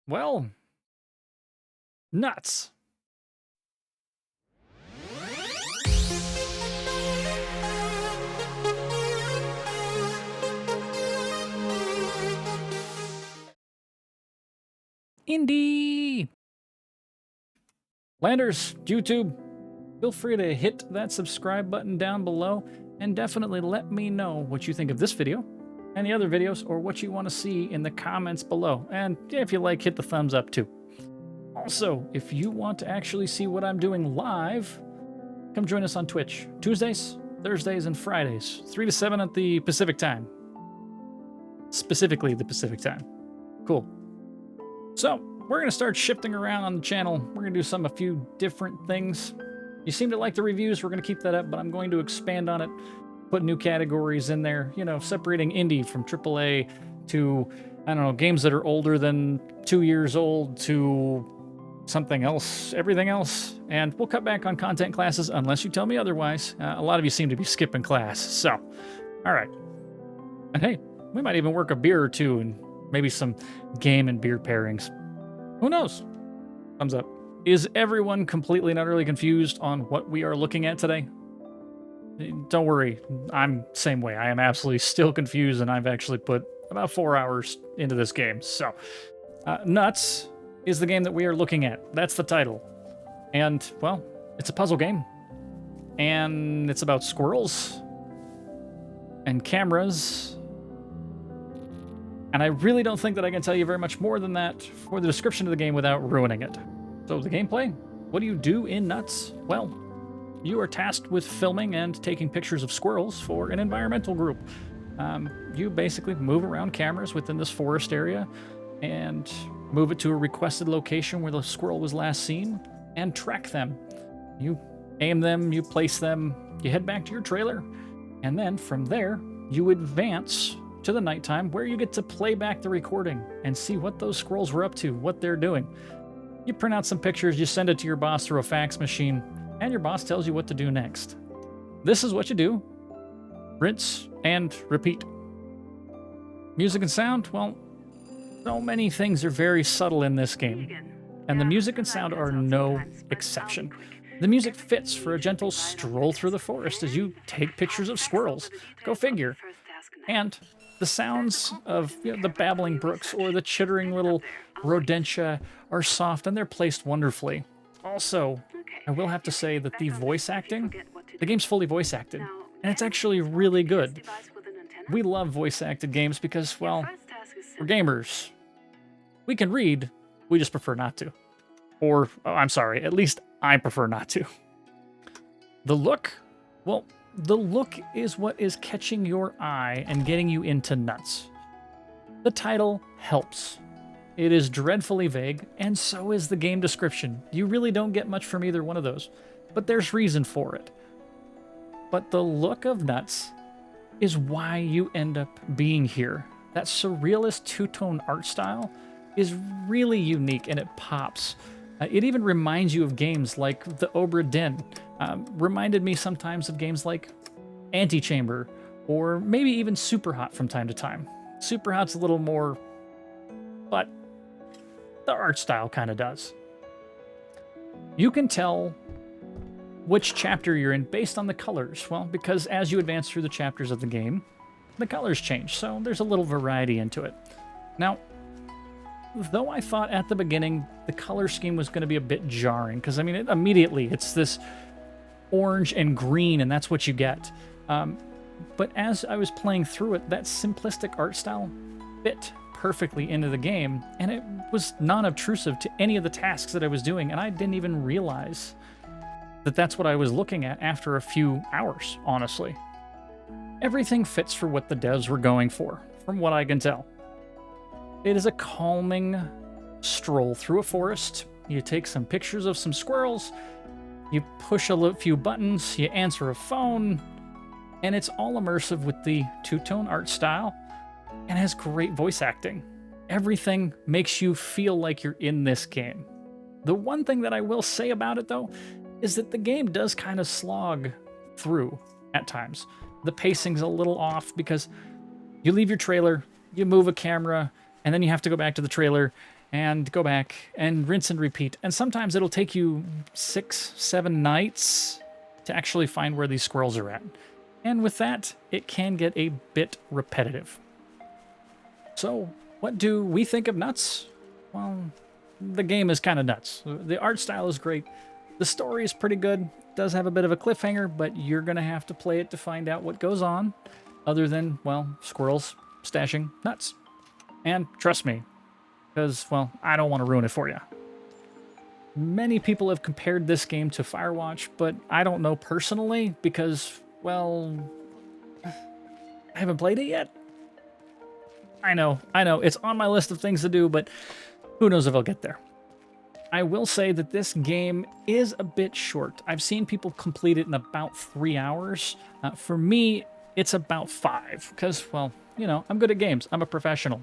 Well, nuts. Indie! Landers, YouTube, feel free to hit that subscribe button down below and definitely let me know what you think of this video, any other videos, or what you want to see in the comments below. And if you like, hit the thumbs up too. Also, if you want to actually see what I'm doing live, come join us on Twitch, Tuesdays, Thursdays, and Fridays, 3 to 7 at the Pacific time. Specifically the Pacific time. Cool. So, we're going to start shifting around on the channel. We're going to do a few different things. You seem to like the reviews. We're going to keep that up, but I'm going to expand on it, put new categories in there, you know, separating indie from AAA to, I don't know, games that are older than 2 years old to something else, everything else. And we'll cut back on content classes unless you tell me otherwise. A lot of you seem to be skipping class. So, all right. And hey, we might even work a beer or two and maybe some game and beer pairings. Who knows? Thumbs up. Is everyone completely and utterly confused on what we are looking at today? Don't worry, I'm the same way. I am absolutely still confused, and I've actually put about 4 hours into this game. So, Nuts is the game that we are looking at. That's the title. And, well, it's a puzzle game. And it's about squirrels and cameras. And I really don't think that I can tell you very much more than that for the description of the game without ruining it. So the gameplay, what do you do in Nuts? Well, you are tasked with filming and taking pictures of squirrels for an environmental group. You basically move around cameras within this forest area and move it to a requested location where the squirrel was last seen and track them. You aim them, you place them, you head back to your trailer, and then from there, you advance to the nighttime where you get to play back the recording and see what those squirrels were up to, what they're doing. You print out some pictures, you send it to your boss through a fax machine, and your boss tells you what to do next. This is what you do. Rinse and repeat. Music and sound, well, so many things are very subtle in this game, and the music and sound are no exception. The music fits for a gentle stroll through the forest as you take pictures of squirrels. Go figure. And the sounds of the babbling brooks or the chittering little rodentia are soft and they're placed wonderfully. Also, I will have to say that the voice acting, the game's fully voice acted, and it's actually really good. We love voice acted games because, well, we're gamers. We can read, we just prefer not to. Or, oh, I'm sorry, at least I prefer not to. The look? Well, the look is what is catching your eye and getting you into Nuts. The title helps. It is dreadfully vague, and so is the game description. You really don't get much from either one of those, but there's reason for it. But the look of Nuts is why you end up being here. That surrealist two-tone art style is really unique, and it pops. It even reminds you of games like the Obra Dinn. Reminded me sometimes of games like Antichamber, or maybe even Superhot from time to time. Superhot's a little more, but the art style kind of does. You can tell which chapter you're in based on the colors. Well, because as you advance through the chapters of the game, the colors change, so there's a little variety into it. Now, though I thought at the beginning the color scheme was going to be a bit jarring, because, I mean, immediately it's this orange and green, and that's what you get. But as I was playing through it, that simplistic art style fit perfectly into the game, and it was non-obtrusive to any of the tasks that I was doing, and I didn't even realize that that's what I was looking at after a few hours, honestly. Everything fits for what the devs were going for, from what I can tell. It is a calming stroll through a forest. You take some pictures of some squirrels, you push a few buttons, you answer a phone, and it's all immersive with the two-tone art style and has great voice acting. Everything makes you feel like you're in this game. The one thing that I will say about it, though, is that the game does kind of slog through at times. The pacing's a little off because you leave your trailer, you move a camera, and then you have to go back to the trailer and go back and rinse and repeat. And sometimes it'll take you 6, 7 nights to actually find where these squirrels are at. And with that, it can get a bit repetitive. So, what do we think of Nuts? Well, the game is kind of nuts. The art style is great. The story is pretty good. It does have a bit of a cliffhanger, but you're going to have to play it to find out what goes on, other than, well, squirrels stashing nuts. And trust me, because, well, I don't want to ruin it for you. Many people have compared this game to Firewatch, but I don't know personally because, well, I haven't played it yet. I know, it's on my list of things to do, but who knows if I'll get there. I will say that this game is a bit short. I've seen people complete it in about 3 hours. For me, it's about 5, because, well, you know, I'm good at games. I'm a professional.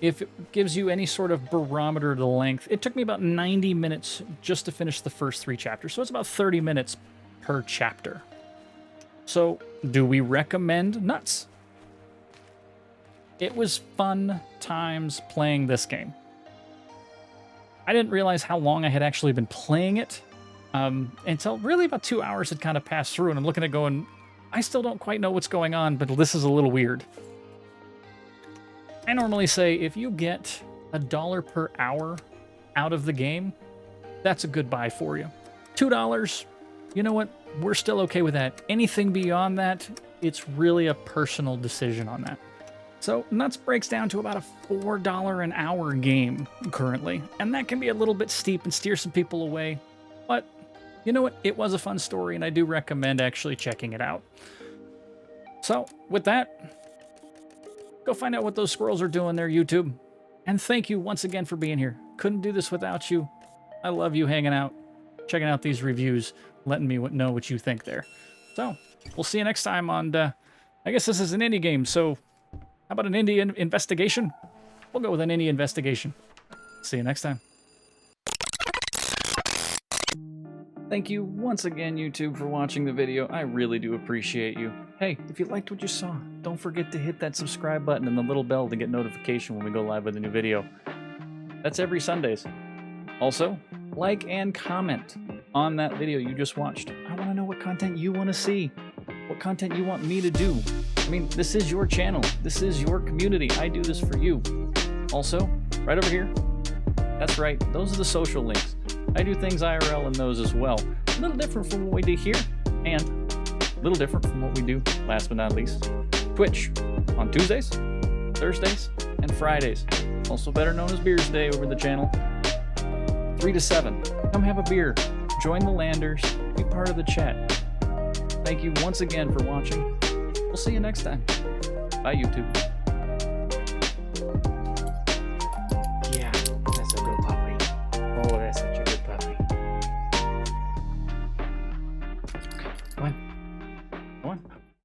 If it gives you any sort of barometer to the length, it took me about 90 minutes just to finish the first 3 chapters, so it's about 30 minutes per chapter. So, do we recommend Nuts? It was fun times playing this game. I didn't realize how long I had actually been playing it until really about 2 hours had kind of passed through, and I'm looking at it going, I still don't quite know what's going on, but this is a little weird. I normally say if you get $1 per hour out of the game, that's a good buy for you. $2, you know what? We're still okay with that. Anything beyond that, it's really a personal decision on that. So Nuts breaks down to about a $4 an hour game currently, and that can be a little bit steep and steer some people away. But you know what? It was a fun story, and I do recommend actually checking it out. So with that, go find out what those squirrels are doing there, YouTube. And thank you once again for being here. Couldn't do this without you. I love you hanging out, checking out these reviews, letting me know what you think there. So we'll see you next time on, I guess this is an indie game, so how about an indie investigation? We'll go with an indie investigation. See you next time. Thank you once again, YouTube, for watching the video. I really do appreciate you. Hey, if you liked what you saw, don't forget to hit that subscribe button and the little bell to get notification when we go live with a new video. That's every Sundays. Also, like and comment on that video you just watched. I want to know what content you want to see, what content you want me to do. I mean, this is your channel. This is your community. I do this for you. Also, right over here, that's right, those are the social links. I do things IRL in those as well. A little different from what we do here, and a little different from what we do, last but not least, Twitch on Tuesdays, Thursdays, and Fridays. Also better known as Beers Day over the channel. 3 to 7. Come have a beer. Join the Landers. Be part of the chat. Thank you once again for watching. We'll see you next time. Bye, YouTube.